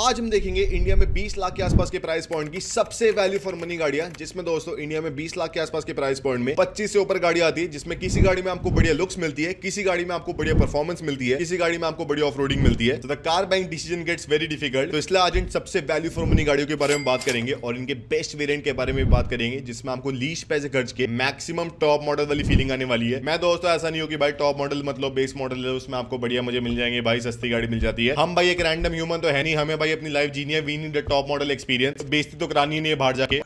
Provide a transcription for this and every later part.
आज हम देखेंगे इंडिया में 20 लाख के आसपास के प्राइस पॉइंट की सबसे वैल्यू फॉर मनी गाड़ियां, जिसमें दोस्तों इंडिया में 20 लाख के आसपास के प्राइस पॉइंट में 25 से ऊपर गाड़ी आती है, जिसमें किसी गाड़ी में आपको बढ़िया लुक्स मिलती है, किसी गाड़ी में आपको बढ़िया परफॉर्मेंस मिलती है, किसी गाड़ी में आपको बढ़िया ऑफ रोडिंग मिलती है। तो the car buying decision gets very difficult. तो इसलिए आज इन सबसे वैल्यू फॉर मनी गाड़ियों के बारे में बात करेंगे और इनके बेस्ट वेरिएंट के बारे में बात करेंगे, जिसमें आपको लीस्ट पैसे खर्च के मैक्सिमम टॉप मॉडल वाली फीलिंग आने वाली है। मैं दोस्तों ऐसा नहीं हो कि भाई टॉप मॉडल मतलब बेस मॉडल है, उसमें आपको बढ़िया मजे मिल जाएंगे, भाई सस्ती गाड़ी मिल जाती है। हम भाई एक रैंडम ह्यूमन तो है नहीं, हमें भाई अपनी लाइफ जीनी है। We need a top model experience. बेइज्जती तो करानी नहीं है बाहर जाके।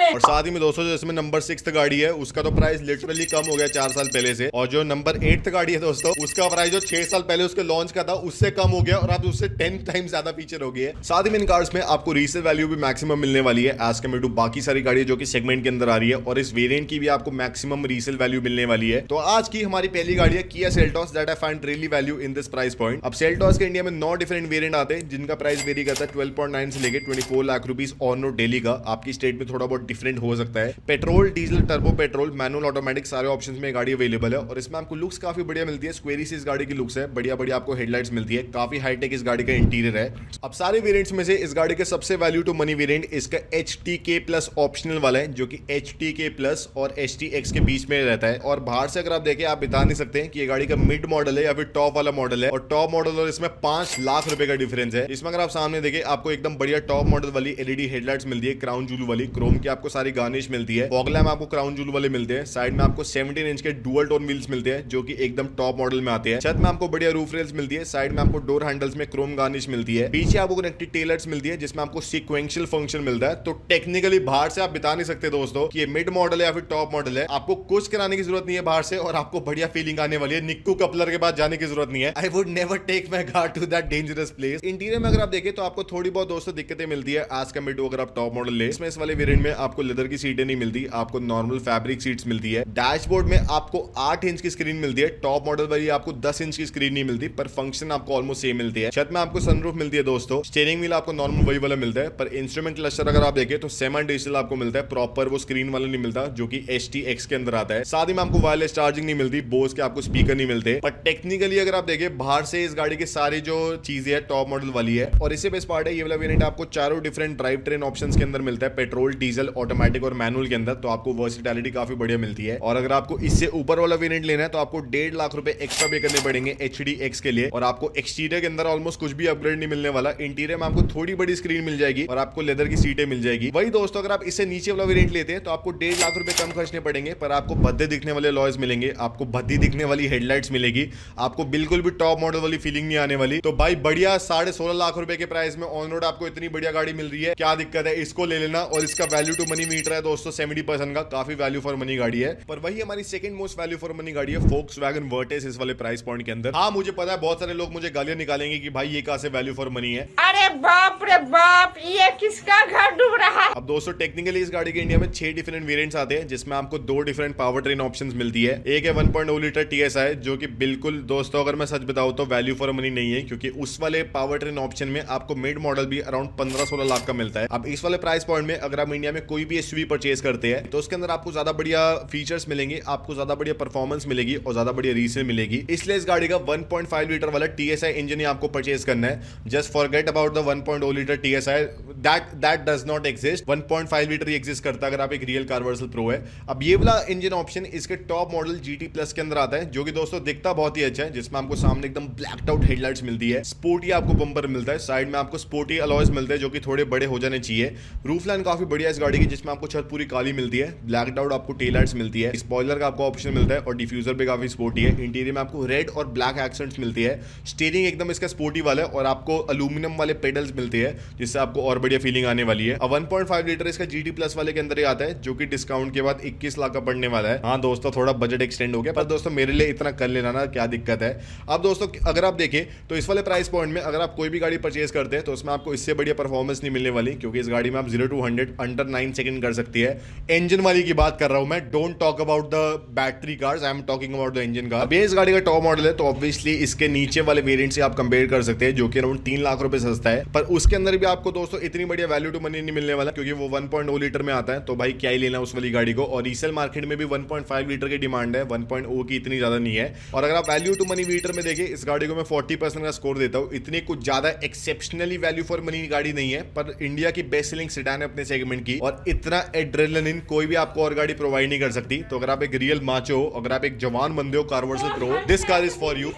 और साथ ही में दोस्तों जो इसमें नंबर 6 गाड़ी है उसका तो प्राइस लिटरली कम हो गया 4 साल पहले से, और जो नंबर 8 गाड़ी है दोस्तों उसका प्राइस जो 6 साल पहले उसके लॉन्च का था उससे कम हो गया और अब उससे 10 टाइम्स ज्यादा फीचर हो गई है। साथ ही में इन कार्स में आपको रीसेल वैल्यू भी मैक्सिमम मिलने वाली है एज कम्पेयर टू बाकी सारी गाड़ियां जो कि सेगमेंट के अंदर आ रही है, और इस वेरिएंट की भी आपको मैक्सिमम रीसेल वैल्यू मिलने वाली है। तो आज की हमारी पहली गाड़ी है Kia Seltos that I find really value in this price point. अब सेल्टॉस के इंडिया में 9 डिफरेंट वेरिएंट आते हैं जिनका प्राइस वेरी करता है 12.9 से लेकर 24 lakh rupees on road daily का। आपकी स्टेट में थोड़ा बहुत डिफरेंट हो सकता है। Petrol, diesel, turbo petrol, manual, automatic सारे ऑप्शंस में गाड़ी अवेलेबल है, और इसमें आपको लुक्स काफी बढ़िया मिलती है। स्क्वेरी सी इस गाड़ी की लुक्स है, बढ़िया बढ़िया आपको हेडलाइट्स मिलती है, काफी हाईटेक इस गाड़ी का इंटीरियर है। अब सारे वेरिएंट्स में से इस गाड़ी के सबसे वैल्यू टू मनी वेरिएंट इसका HTK प्लस ऑप्शनल वाला है, जो कि HTK प्लस और HTX के बीच में रहता है। और बाहर से अगर आप देखें आप बता नहीं सकते कि ये गाड़ी का मिड मॉडल है या फिर टॉप वाला मॉडल है, और टॉप मॉडल और इसमें 5 लाख रुपए का डिफरेंस है। इसमें अगर आप सामने देखें आपको एकदम बढ़िया टॉप मॉडल वाली LED हेडलाइट्स मिलती है, क्राउन जूल वाली, क्रोम की आपको सारी गार्निश मिलती है, फॉग लैम्प आपको क्राउन जूल वाले मिलते हैं, साइड में आपको 17 इंच के डुअल टोन व्हील्स मिलते हैं जो कि एकदम टॉप मॉडल में आते हैं, छत में आपको बढ़िया रूफ रेल्स मिलती है, साइड में आपको डोर हैंडल्स में क्रोम गार्निश मिलती है, पीछे आपको कनेक्टेड टेल लाइट्स मिलती है जिसमें आपको सीक्वेंशियल फंक्शन मिलता है। तो टेक्निकली बाहर से आप बता नहीं सकते दोस्तों कि ये मिड मॉडल है या फिर टॉप मॉडल है। आपको कुछ कराने की जरूरत नहीं है बाहर से, और आपको बढ़िया फीलिंग आने वाली है। निक्कू कपलर के बाद जाने की जरूरत नहीं है। I would never take my car to that dangerous place. Interior में अगर आप देखें तो आपको थोड़ी बहुत दोस्तों दिक्कतें मिलती है एज कम्पेयर टू अगर आप टॉप मॉडल ले। इसमें इस वाले वेरिएंट में आपको लेदर की सीटें नहीं मिलती, आपको नॉर्मल फैब्रिक सीट्स मिलती है। डैशबोर्ड में आपको 8 इंच की स्क्रीन मिलती है, टॉप मॉडल वाली आपको 10 इंच की स्क्रीन नहीं मिलती, पर फंक्शन आपको ऑलमोस्ट सेम मिलती है। छत में आपको सनरूफ मिलती है दोस्तों। स्टीयरिंग व्हील आपको नॉर्मल वही वाला मिलता है, पर इंस्ट्रूमेंट क्लस्टर अगर आप देखें तो सेमी डिजिटल आपको मिलता है, प्रॉपर वो स्क्रीन वाला नहीं मिलता जो कि HTX के अंदर आता है। साथ ही में आपको वायरलेस चार्जिंग नहीं मिलती, बोस के आपको स्पीकर नहीं मिलते। पर टेक्निकली अगर आप देखें बाहर से इस गाड़ी की सारी जो चीजें है टॉप मॉडल वाली है, और इससे बेस्ट पार्ट है ये वाला वेरिएंट आपको चारों डिफरेंट ड्राइव ट्रेन ऑप्शंस के अंदर मिलता है, पेट्रोल, डीजल, ऑटोमेटिक और मैनुअल के अंदर। तो आपको वर्सेटिलिटी काफी बढ़िया मिलती है। और अगर आपको इससे ऊपर वाला वेरिएंट लेना है तो आपको 1.5 लाख रुपए एक्स्ट्रा पे करने पड़ेंगे HDX के लिए, और आपको एक्सटीरियर के अंदर ऑलमोस्ट कुछ भी अपग्रेड नहीं मिलने वाला। इंटीरियर में आपको थोड़ी बड़ी स्क्रीन मिल जाएगी और आपको लेदर की सीटें मिल जाएगी। वही दोस्तों अगर आप इससे नीचे वाला वेरिएंट लेते हैं तो आपको 1.5 लाख रुपए कम खर्चने पड़ेंगे, पर आपको भद्दे दिखने वाले लॉयज मिलेंगे, आपको भद्दी दिखने वाली हेडलाइट्स मिलेगी, आपको बिल्कुल भी टॉप मॉडल वाली फीलिंग नहीं आने वाली। तो भाई बढ़िया 16.5 लाख रुपए के प्राइस में ऑन रोड आपको इतनी बढ़िया गाड़ी मिल रही है, क्या दिक्कत है? इसको ले लेना। और इसका वैल्यू टू मनी मीटर है दोस्तों 70% का, काफी वैल्यू फॉर मनी गाड़ी है। पर वही हमारी second most value for money गाड़ी है Volkswagen Virtus इस वाले प्राइस पॉइंट के अंदर। हाँ मुझे पता है बहुत सारे लोग मुझे गालियां निकालेंगे कि भाई ये कहां से वैल्यू फॉर मनी है। अरे बाप रे बाप, ये किसका घर डूब रहा है? अब दोस्तों टेक्निकली इस गाड़ी के इंडिया में 6 डिफरेंट वेरिएंट्स आते हैं, जिसमें आपको 2 डिफरेंट पावर ट्रेन ऑप्शंस मिलती है। एक है 1.0 लीटर TSI, जो कि बिल्कुल दोस्तों अगर मैं सच बताऊं तो वैल्यू फॉर मनी नहीं है, क्योंकि उस वाले पावर ट्रेन ऑप्शन में आपको मिड मॉडल भी अराउंड 15-16 लाख का मिलता है। अब इस वाले प्राइस पॉइंट में अगर आप इंडिया में कोई भी SUV परचेज करते हैं तो उसके अंदर आपको ज्यादा बढ़िया फीचर्स मिलेंगे, आपको ज्यादा बढ़िया परफॉर्मेंस मिलेगी और ज्यादा बढ़िया रीसेल मिलेगी। इसलिए इस गाड़ी का 1.5 लीटर वाला TSI इंजन ही आपको परचेज करना है। Just forget about the 1.0 litre TSI, that does not exist. 1.5 litre he exist करता है अगर आप एक रियल कार्वर्सल प्रो है। अब ये वाला इंजन ऑप्शन इसके टॉप मॉडल GT प्लस के अंदर आता है, जो कि दोस्तों दिखता बहुत ही अच्छा है, जिसमें आपको सामने एकदम ब्लैक्ड आउट हेडलाइट्स मिलती है, स्पोर्टी आपको बम्पर मिलता है, साइड में आपको स्पोर्टी अलॉयज मिलते हैं जो कि थोड़े बड़े हो जाने चाहिए। रूफ लाइन काफी बढ़िया इस गाड़ी की, जिसमें आपको छत पूरी काली मिलती है, ब्लैक्ड आउट आपको टेल लाइट्स मिलती है, स्पॉइलर का आपको ऑप्शन मिलता है, और डिफ्यूजर भी काफी स्पोर्टी है। इंटीरियर में आपको रेड और ब्लैक एक्सेंट्स मिलती है, स्टीयरिंग एकदम इसका स्पोर्टी वाला है, और आपको अल्यूमिनियम वाले पेडल्स मिलते हैं जिससे आपको और बढ़िया फीलिंग आने वाली है। अब 1.5 लीटर इसका GT प्लस वाले के अंदर ही आता है, जो कि डिस्काउंट के बाद 21 लाख का पड़ने वाला है। हाँ दोस्तों थोड़ा बजट एक्सटेंड हो गया, पर दोस्तों मेरे लिए इतना कर लेना ना, क्या दिक्कत है। अब दोस्तों अगर आप देखें तो इस वाले प्राइस पॉइंट में अगर आप कोई भी गाड़ी परचेज करते हैं तो उसमें आपको इससे बढ़िया परफॉर्मेंस नहीं मिलने वाली, क्योंकि इस गाड़ी में आप 0 to 100 100 अंडर 9 सेकंड कर सकती है। इंजन वाली की बात कर रहा हूं मैं, don't talk about the battery cars, I am talking about the engine car. अब ये इस गाड़ी का टॉप मॉडल है, तो ऑब्वियसली इसके नीचे वाले वेरिएंट से आप कंपेयर कर सकते हैं, जो कि अराउंड 3 लाख रुपए सस्ता है। पर उसके अंदर भी आपको दोस्तों इतनी बढ़िया वैल्यू टू मनी नहीं मिलने वाला, क्योंकि वो 1.0 लीटर में आता है, तो भाई क्या ही लेना उस वाली गाड़ी को। और रीसेल मार्केट में भी 1.5 लीटर की डिमांड है, 1.0 की इतनी ज्यादा नहीं है। और अगर आप वैल्यू टू मनी मीटर में देखें, इस गाड़ी को मैं 40% का स्कोर देता हूं। इतनी कुछ ज्यादा एक्सेप्शनली वैल्यू फॉर मनी गाड़ी नहीं है, पर इंडिया की बेस्ट सेलिंग सेडान है अपने सेगमेंट की, और इतना एड्रेनलिन कोई भी आपको और गाड़ी प्रोवाइड नहीं कर सकती। तो अगर आप एक रियल माचो हो, अगर आप एक जवान बंदे हो कार्वर्सल pro, this car is for you,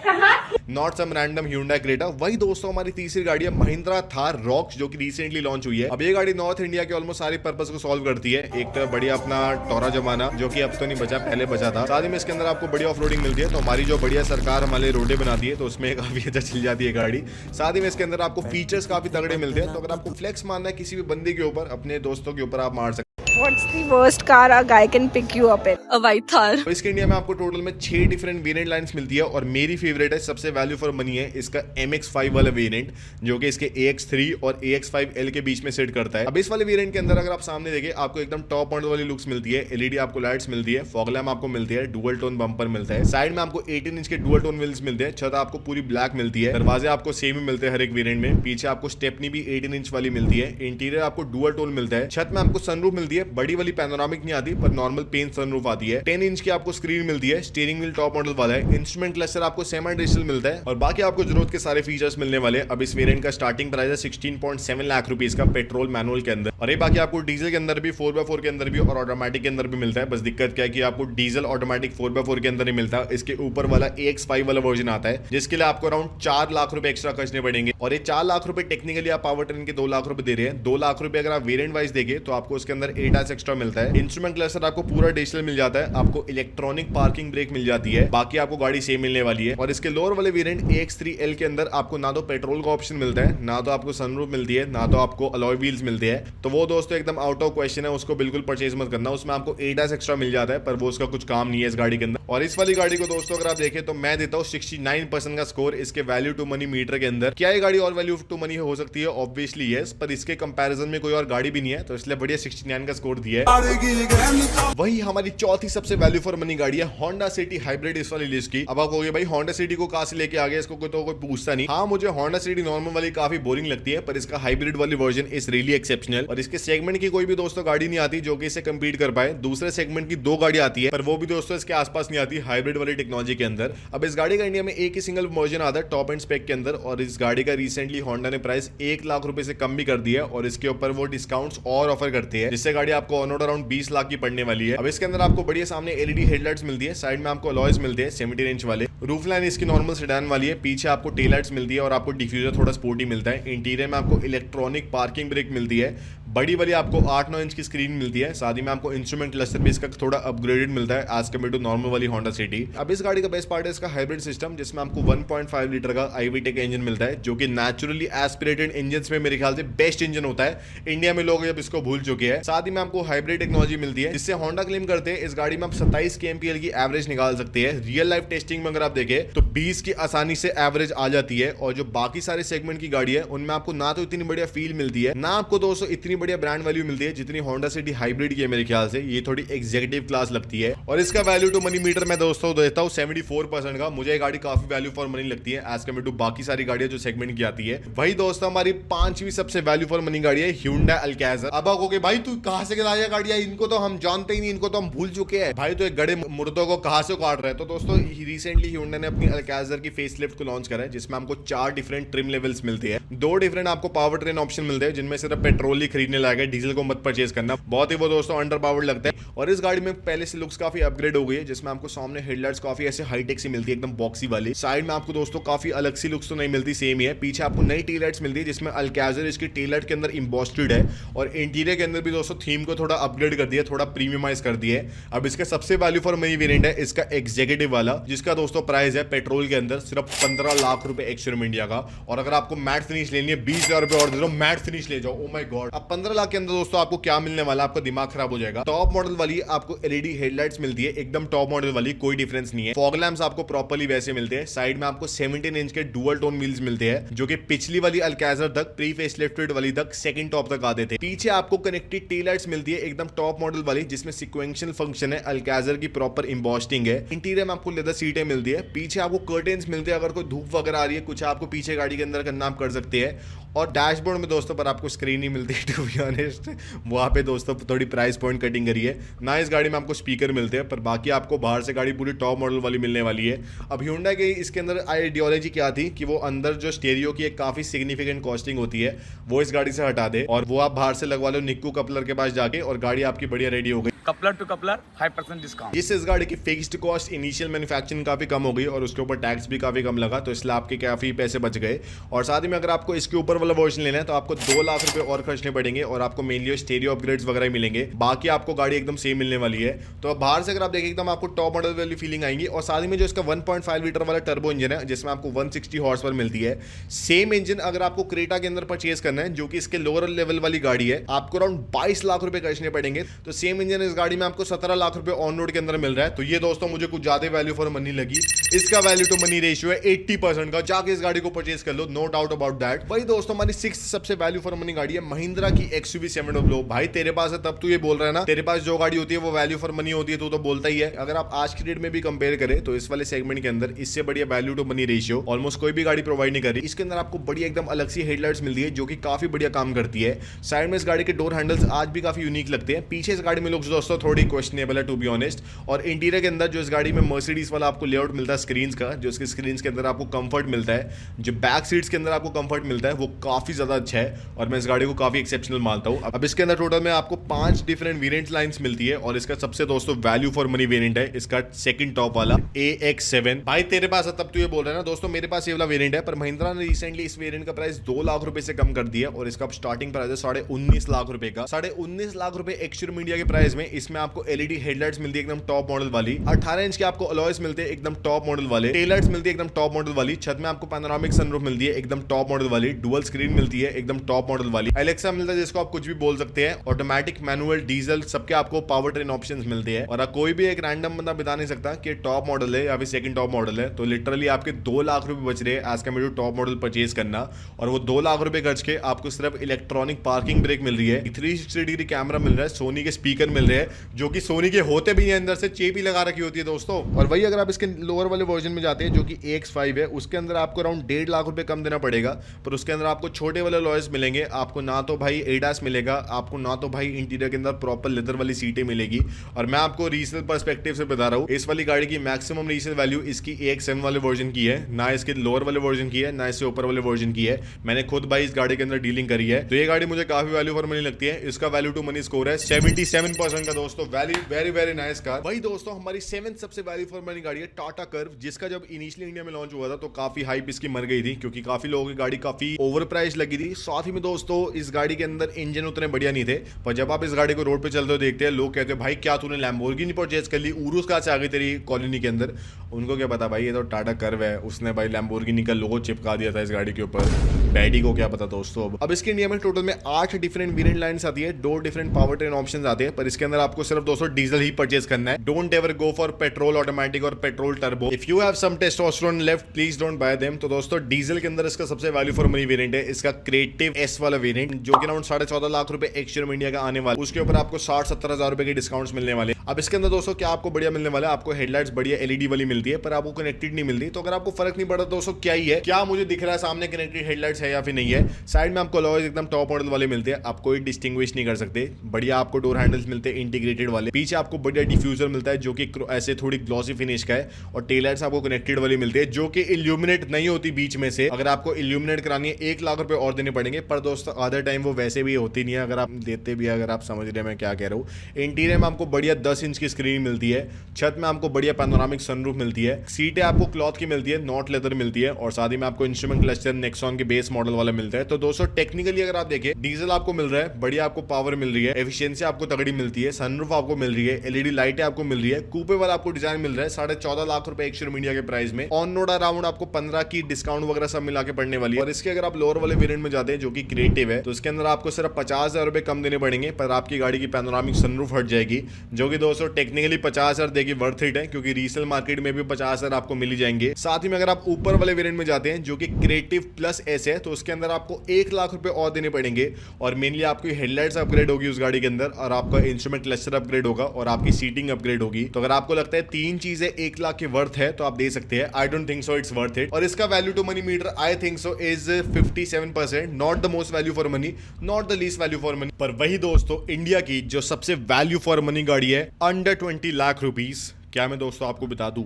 not some random Hyundai Creta। वही दोस्तों हमारी तीसरी गाड़ी है महिंद्रा थार रॉक्स, जो कि रिसेंटली लॉन्च हुई है। अब ये गाड़ी नॉर्थ इंडिया के ऑलमोस्ट सारे पर्पस को सॉल्व करती है। एक तो बढ़िया अपना टोरा जमाना, जो कि अब तो नहीं बचा, पहले बचा था। साथ ही में इसके अंदर आपको बढ़िया ऑफरोडिंग मिलती है, तो हमारी जो बढ़िया सरकार हमारे रोडे बनाती है, तो उसमें काफी अच्छा चल जाती है गाड़ी। साथ ही में इसके अंदर आपको फीचर्स काफी तगड़े मिलते हैं, तो अगर आपको फ्लेक्स मारना है किसी भी बंदे के ऊपर, अपने दोस्तों के ऊपर आप मार सकते हैं। What's the worst car a guy can pick you up in? A white Thar. तो इसके इंडिया में आपको टोटल में 6 डिफरेंट वेरिएंट लाइंस मिलती है, और मेरी फेवरेट है, सबसे वैल्यू फॉर मनी है इसका MX5 वाला वेरिएंट, जो कि इसके AX3 और AX5L के बीच में सेट करता है। अब इस वाले वेरिएंट के अंदर अगर आप सामने देखें, आपको एकदम टॉप मॉडल वाली लुक्स मिलती है। LED आपको लाइट्स मिलती है, फॉग लैम्प आपको मिलती है, डुअल टोन बम्पर मिलता है, साइड में आपको 18 इंच के डुअल टोन व्हील्स मिलते हैं, छत आपको पूरी ब्लैक मिलती है, दरवाजे आपको सेम ही मिलते हैं हर एक वेरिएंट में, पीछे आपको स्टेपनी भी 18 इंच वाली मिलती है, इंटीरियर आपको डुअल टोन मिलता है, छत में आपको सनरूफ मिलती है, बड़ी वाली पैनोरामिक नहीं आती, पर नॉर्मल पेन सनरूफ आती है, 10 इंच की आपको स्क्रीन मिलती है, स्टीयरिंग व्हील टॉप मॉडल वाला है, इंस्ट्रूमेंट क्लस्टर आपको सेमी डिजिटल मिलता है, और बाकी आपको जरूरत के सारे फीचर्स मिलने वाले हैं। अब इस वेरिएंट का स्टार्टिंग प्राइस है 16.7 लाख रुपीस का पेट्रोल मैनुअल के अंदर, और ये बाकी आपको डीजल के अंदर भी, 4x4 के अंदर भी और ऑटोमेटिक के अंदर भी मिलता है। बस दिक्कत क्या है कि आपको डीजल ऑटोमेटिक 4x4 के अंदर ही मिलता है, इसके ऊपर वाला AX5 वाला वर्जन आता है, जिसके लिए आपको अराउंड 4 लाख रुपए एक्स्ट्रा खर्चने पड़ेंगे, और ये 4 लाख रुपए टेक्निकली आप पावर ट्रेन के 2 लाख रुपए दे रहे हैं। 2 लाख रुपए अगर आप वेरिएंट वाइज देखें, तो आपको उसके अंदर ADAS एक्स्ट्रा मिलता है, इंस्ट्रूमेंट क्लस्टर आपको पूरा डिजिटल मिल जाता है, आपको इलेक्ट्रॉनिक पार्किंग ब्रेक मिल जाती है, बाकी आपको गाड़ी सेम मिलने वाली है। और इसके लोअर वाले वेरिएंट AX3L के अंदर आपको ना तो पेट्रोल का ऑप्शन मिलता है, ना तो आपको सनरूफ मिलती है, ना तो आपको अलॉय व्हील्स मिलते हैं, तो वो दोस्तों एकदम आउट ऑफ क्वेश्चन है, उसको बिल्कुल परचेज मत करना। उसमें आपको ADAS एक्स्ट्रा मिल जाता है, पर वो उसका कुछ काम नहीं है इस गाड़ी के अंदर। और इस वाली गाड़ी को दोस्तों अगर आप देखें, तो मैं देता हूँ 69% का स्कोर इसके वैल्यू टू मनी मीटर के अंदर। क्या ये गाड़ी और वैल्यू टू मनी हो सकती है? ऑब्वियसली यस, पर इसके कंपैरिजन में कोई और गाड़ी भी नहीं है, तो इसलिए बढ़िया 69 का स्कोर दिया है। वही हमारी चौथी सबसे वैल्यू फॉर मनी गाड़ी है होंडा सिटी हाइब्रिड इस वाली लिस्ट की। अब आप कहोगे भाई होंडा सिटी को कहां से लेके आ गया, इसको कोई पूछता नहीं। हाँ, मुझे होंडा सिटी नॉर्मल वाली काफी बोरिंग लगती है, पर इसका हाइब्रिड वाली वर्जन इज रियली एक्सेप्शनल, और इसके सेगमेंट की कोई भी दोस्तों गाड़ी नहीं आती जो कि इसे कंपीट कर पाए। दूसरे सेगमेंट की 2 गाड़ी आती है, पर वो भी दोस्तों इसके आसपास नहीं आती हाइब्रिड वाली टेक्नोलॉजी के अंदर। अब इस गाड़ी का इंडिया में एक ही सिंगल वर्जन आता है टॉप एंड स्पेक के अंदर, और इस गाड़ी का रिसेंटली होंडा ने प्राइस 1 लाख रुपए से कम भी कर दिया, और इसके ऊपर वो डिस्काउंट्स और ऑफर करते हैं, जिससे गाड़ी आपको ऑन रोड अराउंड 20 लाख की पड़ने वाली है। अब इसके अंदर आपको बढ़िया सामने LED हेडलाइट्स मिलती है, साइड में आपको अलॉयज मिलते हैं 17 इंच वाले, रूफ लाइन इसकी नॉर्मल सेडान वाली है, पीछे आपको टेल लाइट्स मिलती है, और आपको डिफ्यूजर थोड़ा स्पोर्टी मिलता है। इंटीरियर में आपको इलेक्ट्रॉनिक पार्किंग ब्रेक मिलती है, बड़ी वाली आपको 8-9 इंच की स्क्रीन मिलती है, साथ ही में आपको इंस्ट्रूमेंट क्लस्टर भी इसका थोड़ा अपग्रेडेड मिलता है एज कम्पेयर टू नॉर्मल वाली होंडा सिटी। अब इस गाड़ी का बेस्ट पार्ट है इसका हाइब्रिड सिस्टम, जिसमें आपको 1.5 लीटर का IVTEC इंजन मिलता है, जो कि नेचुरली एस्पिरेटेड इंजन में मेरे ख्याल से बेस्ट इंजन होता है। इंडिया में लोग अब इसको भूल चुके हैं। साथ ही में आपको हाइब्रिड टेक्नोलॉजी मिलती है, जिससे होंडा क्लेम करते हैं इस गाड़ी में आप 27 kmpl की एवरेज निकाल सकते हैं। रियल लाइफ टेस्टिंग में अगर आप देखें, तो 20 की आसानी से एवरेज आ जाती है, और जो बाकी सारे सेगमेंट की गाड़ी है उनमें आपको ना तो इतनी बढ़िया फील मिलती है, ना आपको दोस्तों इतनी बढ़िया ब्रांड वैल्यू मिलती है जितनी होंडा सिटी हाइब्रिड की है। मेरे ख्याल से ये थोड़ी एग्जीक्यूटिव क्लास लगती है, और इसका वैल्यू टू मनी मीटर मैं दोस्तों देता हूं 74% का। मुझे ये गाड़ी काफी वैल्यू फॉर मनी लगती है एज कम्पेयर टू बाकी सारी गाड़ियां जो सेगमेंट की आती है। वही दोस्तों हमारी 5वीं सबसे वैल्यू फॉर मनी गाड़ी है Hyundai Alcazar। अब आप कहोगे भाई तू कहां से लाया गाड़ियां, इनको तो हम जानते ही नहीं, इनको तो हम भूल चुके हैं। भाई तो एक गड़े मुर्दों को कहां से काट रहे हैं? तो दोस्तों रिसेंटली Hyundai ने अपनी Alcazar की फेसलिफ्ट को लॉन्च करा है, जिसमें हमको 4 डिफरेंट ट्रिम लेवल्स मिलते हैं, 2 डिफरेंट आपको पावर ट्रेन ऑप्शन मिलते हैं, जिनमें सिर्फ पेट्रोल ही खरीदने लायक है, डीजल को मत परचेज करना, बहुत ही वो दोस्तों अंडर पावर्ड लगता है। और इस गाड़ी में पहले से लुक्स काफी अपग्रेड हो गई है, जिसमें आपको सामने हेडलाइट्स काफी ऐसे हाईटेक सी मिलती है, एकदम बॉक्सी वाली। साइड में आपको दोस्तों काफी अलग सी लुक्स तो नहीं मिलती, सेम ही है। पीछे आपको नई टेल लाइट्स मिलती है, जिसमें Alcazar इसकी टेल लाइट के अंदर इम्बॉस्टेड है, और इंटीरियर के अंदर भी दोस्तों थीम को थोड़ा अपग्रेड कर दिया, थोड़ा प्रीमियमाइज कर दिया है। अब इसका सबसे वैल्यू फॉर मनी वेरिएंट है इसका एग्जीक्यूटिव वाला, जिसका दोस्तों प्राइस है पेट्रोल के अंदर सिर्फ 15 लाख रुपए एक्स-शोरूम इंडिया का। और अगर आपको मैट फिनिश लेनी है 20,000 रुपए और दे दो, मैट फिनिश ले जाओ। ओ माय गॉड, अब 15 लाख के अंदर दोस्तों आपको क्या मिलने वाला, आपका दिमाग खराब हो जाएगा। टॉप मॉडल वाली आपको एलईडी हेडलाइट्स मिलती है, एकदम टॉप मॉडल वाली, कोई डिफरेंस नहीं है। फॉग लैंप्स आपको प्रॉपर्ली वैसे मिलते हैं। साइड में आपको 17 इंच के डुअल टोन व्हील्स मिलते हैं, जो कि पिछली वाली अल्काज़र तक, प्री फेसलिफ्टेड वाली तक, सेकंड टॉप तक आते थे। पीछे आपको कनेक्टेड टेल लाइट्स मिलती है, एकदम टॉप मॉडल वाली, जिसमें सिक्वेंशियल फंक्शन है, अल्काज़र की प्रॉपर एम्बॉस्टिंग है। इंटीरियर में आपको लेदर सीटें मिलती है, पीछे आपको कर्टेन्स मिलते हैं, अगर कोई धूप वगैरह आ रही है, कुछ आपको पीछे गाड़ी के अंदर करना आप कर सकते हैं। और डैशबोर्ड में दोस्तों पर आपको स्क्रीन नहीं मिलती, टू बी ऑनेस्ट, वहाँ पे दोस्तों थोड़ी प्राइस पॉइंट कटिंग करी है ना। इस गाड़ी में आपको स्पीकर मिलते हैं, पर बाकी आपको बाहर से गाड़ी पूरी टॉप मॉडल वाली मिलने वाली है। अब Hyundai की इसके अंदर आइडियोलॉजी क्या थी कि वो अंदर जो स्टेरियो की एक काफी सिग्निफिकेंट कॉस्टिंग होती है वो इस गाड़ी से हटा दे, और वो आप बाहर से लगवा लो निक्कू कपलर के पास जाके, और गाड़ी आपकी बढ़िया रेडी हो गई। Coupler to coupler 5% discount. जिससे इस गाड़ी की फिक्स्ड कॉस्ट इनिशियल मैन्युफैक्चरिंग काफी कम हो गई और उसके ऊपर टैक्स भी काफी कम लगा, तो इसलिए आपके काफी पैसे बच गए। और साथ ही में अगर आपको इसके ऊपर वाला वर्जन लेना है तो आपको 2 लाख रुपए और खर्चने पड़ेंगे, और आपको मेनली स्टीरियो अपग्रेड्स वगैरह मिलेंगे। बाकी आपको गाड़ी एकदम सेम मिलने वाली है। तो बाहर से अगर आप देखें एकदम आपको टॉप मॉडल वाली फीलिंग आएंगी। और साथ ही में जो इसका 1.5 लीटर वाला टर्बो इंजन है, जिसमें आपको 160 हॉर्स पावर मिलती है। सेम इंजन अगर आपको क्रेटा के अंदर परचेज करना है, जो कि इसके लोअर लेवल वाली गाड़ी है, आपको अराउंड 22 लाख रुपए खर्चने पड़ेंगे। तो सेम इंजन इस गाड़ी में आपको 17 लाख रुपए ऑन रोड के अंदर मिल रहा है। तो ये दोस्तों मुझे कुछ ज्यादा वैल्यू फॉर मनी लगी। इसका वैल्यू टू मनी रेशियो है 80% का। जाके इस गाड़ी को परचेज कर लो, नो डाउट अबाउट दैट। भाई दोस्तों हमारी 6th सबसे वैल्यू फॉर मनी गाड़ी है महिंद्रा की XUV 700। भाई तेरे पास है तब तू ये बोल रहा है ना, तेरे पास जो गाड़ी होती है वो वैल्यू फॉर मनी होती है, तू तो बोलता ही है। अगर आप आज की डेट में भी कंपेयर करें तो इस वाले सेगमेंट के अंदर इससे बढ़िया value to money ratio almost कोई भी गाड़ी प्रोवाइड नहीं कर रही। इसके अंदर आपको बढ़िया एकदम अलग सी हेडलाइट्स मिलती है, जो कि काफी बढ़िया काम करती है। साइड में इस गाड़ी के डोर हैंडल्स आज भी काफी यूनिक लगते हैं। पीछे इस गाड़ी में लुक्स दोस्तों थोड़ी क्वेश्चनेबल है, टू बी ऑनेस्ट। और इंटीरियर के अंदर जो इस गाड़ी में मर्सिडीज वाला आपको लेआउट मिलता है स्क्रीन का, जो इसके स्क्रीन के अंदर आपको कंफर्ट मिलता है, जो बैक सीट्स के अंदर आपको कंफर्ट मिलता है, वो काफी ज्यादा अच्छा है और मैं इस गाड़ी को काफी एक्सेप्शनल मानता हूं। अब इसके अंदर टोटल में आपको 5 डिफरेंट वेरिएंट लाइंस मिलती है, और इसका सबसे दोस्तों वैल्यू फॉर मनी वेरिएंट है इसका सेकंड टॉप वाला AX7। भाई तेरे पास है तब तू ये बोल रहा है ना। दोस्तों मेरे पास ये वाला वेरिएंट है, पर महिंद्रा ने रिसेंटली इस वेरिएंट का प्राइस 2 लाख रुपए से कम कर दिया, और इसका स्टार्टिंग प्राइस है 19.5 लाख रुपए का। 19.5 लाख रुपए एक्स-शोरूम इंडिया के प्राइस में इसमें आपको एलईडी हेडलाइट्स मिलती है एकदम टॉप मॉडल वाली। 18 इंच के आपको अलॉयस मिलते हैं एकदम टॉप मॉडल वाले। टेल लाइट्स मिलती है एकदम टॉप मॉडल वाली। छत में आपको पैनोरामिक सनरूफ मिलती है एकदम टॉप मॉडल वाली। डुअल स्क्रीन मिलती है एकदम टॉप मॉडल वाली। एलेक्सा मिलता है जिसको आप कुछ भी बोल सकते हैं। ऑटोमेटिक, मैनुअल, डीजल सबके आपको पावर ट्रेन ऑप्शंस मिलते हैं। और कोई भी एक रैंडम बंदा बता नहीं सकता कि टॉप मॉडल है या फिर सेकंड टॉप मॉडल है। तो लिटरली आपके 2 लाख रुपए बच रहे हैं as compare to top model purchase करना, और वो 2 लाख रुपए खर्च के आपको सिर्फ इलेक्ट्रॉनिक पार्किंग ब्रेक मिल रही है, 360 डिग्री कैमरा मिल रहा है, सोनी के स्पीकर मिल रहे हैं, जो कि सोनी के होते भी अंदर से चेप ही लगा रखी होती है दोस्तों। और वही अगर आप इसके लोअर वाले वर्जन में जाते हैं जो कि AX5 है, उसके अंदर आपको अराउंड 1.5 लाख रुपए कम देना पड़ेगा, पर उसके अंदर आपको छोटे वाले लॉयस मिलेंगे। आपको ना तो भाई ADAS मिलेगा, आपको ना तो भाई इंटीरियर के अंदर प्रॉपर लेदर वाली सीटें मिलेगी। और मैं आपको रीसेल पर्सपेक्टिव से बता रहा हूँ, इस वाली गाड़ी की मैक्सिमम रीसेल वैल्यू इसकी AX7 वाले वर्जन की है, ना इसके लोअर वाले वर्जन की है, ना इससे ऊपर वाले वर्जन की है। मैंने खुद भाई इस गाड़ी के अंदर डीलिंग करी है, तो ये गाड़ी मुझे काफी वैल्यू फॉर मनी लगती है। इसका वैल्यू टू मनी स्कोर है 77% का दोस्तों। Very very nice car. भाई दोस्तों हमारी 7th सबसे वैल्यू फॉर मनी गाड़ी है टाटा कर्व, जिसका जब इनिशियली इंडिया में लॉन्च हुआ था तो काफी हाइप इसकी मर गई थी, क्योंकि काफी लोगों की गाड़ी काफी ओवर प्राइस लगी थी। साथ ही में दोस्तों इस गाड़ी के अंदर इंजन उतने बढ़िया नहीं थे, पर जब आप इस गाड़ी को रोड पे चलते हुए देखते हैं, लोग कहते हैं भाई क्या तूने लैम्बोर्गिनी परचेज कर ली, उरुस कहां से आ गई तेरी कॉलोनी के अंदर। उनको क्या पता भाई, ये तो टाटा कर्व है, उसने भाई लैम्बोर्गिनी का लोगो चिपका दिया था इस गाड़ी के ऊपर। डैडी को क्या पता दोस्तों। अब इसके इंडिया में टोटल में 8 डिफरेंट वेरिएंट लाइंस आती है, 2 डिफरेंट पावर ट्रेन ऑप्शंस आते हैं, पर इसके अंदर आपको सिर्फ दोस्तों डीजल ही परचेज करना है। Don't ever go for petrol automatic और petrol turbo. If you have some testosterone left, please don't buy them. तो दोस्तों डीजल के अंदर इसका सबसे वैल्यू फॉर मनी वेरिएंट है इसका क्रिएटिव S वाला वेरिएंट, जो कि अराउंड 14.5 लाख रुपए एक्स-शोरूम इंडिया का आने वाला। उसके ऊपर आपको 60-70 हजार रुपए के डिस्काउंट्स मिलने वाले। अब इसके अंदर दोस्तों क्या आपको बढ़िया मिलने वाला है, आपको हेडलाइट्स बढ़िया LED वाली मिलती है, पर आपको कनेक्टेड नहीं मिलती। तो अगर आपको फर्क नहीं पड़ता दोस्तों क्या ही है, क्या मुझे दिख रहा है सामने कनेक्टेड हेडलाइट्स है या फिर नहीं है। साइड में आपको अलॉयज एकदम टॉप मॉडल वाले मिलते हैं, आप कोई डिस्टिंग्विश नहीं कर सकते। बढ़िया आपको डोर हैंडल्स मिलते हैं इंटीग्रेटेड वाले। पीछे आपको बढ़िया डिफ्यूजर मिलता है जो कि ऐसे थोड़ी ग्लॉसी फिनिश का है, और टेल लाइट्स आपको कनेक्टेड वाली मिलती है जो कि इल्यूमिनेट नहीं होती बीच में से। अगर आपको इल्यूमिनेट करानी है 1 लाख रुपए और देने पड़ेंगे, पर दोस्तों आधे टाइम वो वैसे भी होती नहीं है, अगर आप देते भी, अगर आप समझ रहे हैं मैं क्या कह रहा हूँ। इंटीरियर में आपको बढ़िया 10 इंच की स्क्रीन मिलती है, छत में आपको बढ़िया पैनोरामिक सनरूफ मिलती है, सीटें आपको क्लॉथ की मिलती है, नॉट लेदर मिलती है, और साथ ही में आपको इंस्ट्रूमेंट क्लस्टर नेक्सॉन के बेस बेस मॉडल वाला मिलता है। तो दोस्तों टेक्निकली अगर आप देखें, डीजल आपको मिल रहा है, बढ़िया आपको पावर मिल रही है, एफिशिएंसी आपको तगड़ी मिलती है, सनरूफ आपको मिल रही है, एलईडी लाइटें आपको मिल रही है, कूपे वाला आपको डिजाइन मिल रहा है 14.5 लाख रुपए एक शोरूम इंडिया के प्राइस में। ऑन रोड अराउंड आपको 15 की डिस्काउंट वगैरह सब मिला के पड़ने वाली है। और इसके अगर आप लोअर वाले वेरिएंट में जाते हैं जो कि क्रिएटिव है, तो इसके अंदर आपको सिर्फ 50,000 रुपए कम देने पड़ेंगे, पर आपकी गाड़ी की पैनोरामिक सनरूफ हट जाएगी, जो कि दोस्तों टेक्निकली 50,000 देगी वर्थ इट है, क्योंकि रीसेल मार्केट में भी 50,000 आपको मिल जाएंगे। साथ ही में अगर आप ऊपर वाले वेरिएंट में जाते हैं जो कि क्रिएटिव प्लस एस है, तो उसके अंदर आपको 1 लाख रुपए और देने पड़ेंगे। और मेनली आपकी हेडलाइट्स अपग्रेड होगी उस गाड़ी के अंदर, और आपका इंस्ट्रूमेंट क्लस्टर अपग्रेड होगा, और आपकी सीटिंग अपग्रेड होगी। तो अगर आपको लगता है 3 चीजें 1 लाख के वर्थ है तो आप दे सकते हैं। I don't think so it's worth it. और इसका value to money meter I think so is 57%, not the most value for money, not the least value for money. पर वही दोस्तों इंडिया की जो सबसे वैल्यू फॉर मनी गाड़ी है अंडर 20 लाख रुपीज, क्या मैं दोस्तों आपको बता दूं,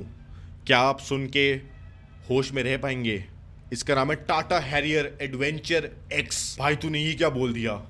क्या आप सुन के होश में रह पाएंगे? इसका नाम है टाटा हैरियर एडवेंचर एक्स। भाई तूने ये क्या बोल दिया,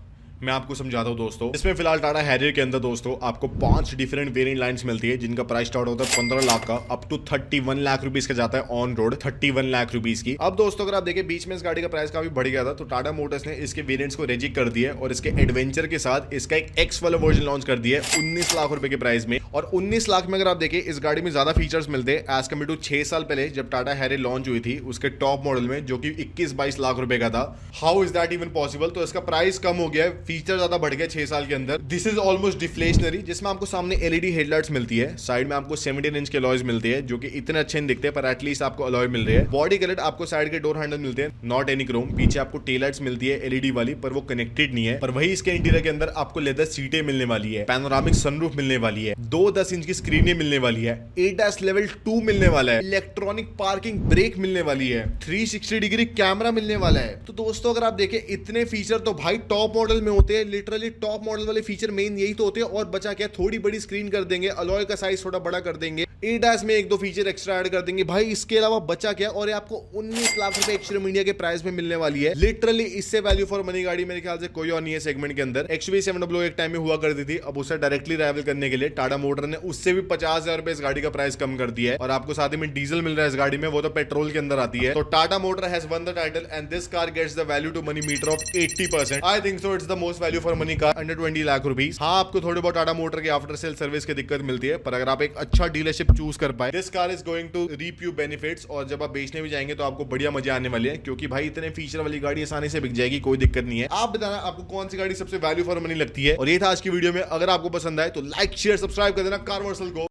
मैं आपको समझाता हूं दोस्तों। इसमें फिलहाल टाटा हैरियर के अंदर दोस्तों आपको 5 डिफरेंट वेरिएंट लाइंस मिलती है, जिनका प्राइस स्टार्ट होता है 15 लाख का, अप टू 31 लाख रुपीस का जाता है ऑन रोड, 31 लाख रुपीस की। अब दोस्तों अगर आप देखें बीच में इस गाड़ी का प्राइस काफी बढ़ गया था, तो टाटा मोटर्स ने इसके वेरिएंट्स को रेजिक कर दिया है और इसके एडवेंचर के साथ इसका एक एक्स वाला वर्जन लॉन्च कर दिया है 19 लाख रुपए के प्राइस में। और 19 लाख में अगर आप देखें इस गाड़ी में ज्यादा फीचर्स मिलते हैं एज कम्पेयर टू 6 साल पहले जब टाटा हैरियर लॉन्च हुई थी उसके टॉप मॉडल में, जो कि 21-22 लाख रुपए का था। How is that even possible? तो इसका प्राइस कम हो गया है, फीचर ज्यादा बढ़ गया 6 साल के अंदर। दिस इज ऑलमोस्ट डिफ्लेशनरी, जिसमें आपको सामने एलईडी हेडलाइट्स मिलती है, साइड में आपको 17 इंच के अलॉयज मिलते हैं, जो कि इतने अच्छे नहीं दिखते पर एटलीस्ट आपको अलॉय मिल रहे हैं। बॉडी कलर आपको साइड के डोर हैंडल मिलते हैं, नॉट एनी क्रोम। पीछे आपको टेल लाइट्स मिलती है एलईडी वाली, पर वो कनेक्टेड नहीं है। पर वही इसके इंटीरियर के अंदर आपको लेदर सीटें मिलने वाली है, पैनोरामिक सनरूफ मिलने वाली है, 2 10 इंच की स्क्रीनें मिलने वाली है, ADAS लेवल 2 मिलने वाला है, इलेक्ट्रॉनिक पार्किंग ब्रेक मिलने वाली है, 360 डिग्री कैमरा मिलने वाला है। तो दोस्तों अगर आप देखें इतने फीचर तो भाई टॉप मॉडल में होते हैं, लिटरली टॉप मॉडल वाले फीचर मेन यही तो होते हैं। और बचा क्या, थोड़ी बड़ी स्क्रीन कर देंगे, अलॉय का साइज थोड़ा बड़ा कर देंगे, ADAS में 1-2 फीचर एक्स्ट्रा ऐड कर देंगे भाई, इसके अलावा बचा क्या? और ये आपको 19 लाख रुपए एक्स-शोरूम इंडिया के प्राइस में मिलने वाली है। लिटरली इससे वैल्यू फॉर मनी गाड़ी मेरे ख्याल से कोई और नहीं है सेगमेंट के अंदर। XUV700 एक टाइम में हुआ करती थी, अब उसे डायरेक्टली राइवल करने के लिए टाटा मोटर ने उससे भी 50,000 रुपए इस गाड़ी का प्राइस कम कर दिया है। और आपको साथ ही में डीजल मिल रहा है इस गाड़ी में, वो तो पेट्रोल के अंदर आती है। तो Tata motor has won the title and this car gets the value to money meter of 80%। I think so it's the most value for money car under 20 lakh rupees. हाँ, आपको थोड़े बहुत टाटा मोटर के आफ्टर सेल सर्विस की दिक्कत मिलती है, पर अगर आप एक अच्छा डीलरशिप चूज कर पाए, this car is going to reap you benefits. और जब आप बेचने भी जाएंगे तो आपको बढ़िया मजे आने वाले हैं, क्योंकि भाई इतने फीचर वाली गाड़ी आसानी से बिक जाएगी, कोई दिक्कत नहीं है। आप बताना आपको कौन सी गाड़ी सबसे वैल्यू फॉर मनी लगती है। और ये था आज की वीडियो में, अगर आपको पसंद आए तो लाइक शेयर सब्सक्राइब कर देना कार वर्सल को।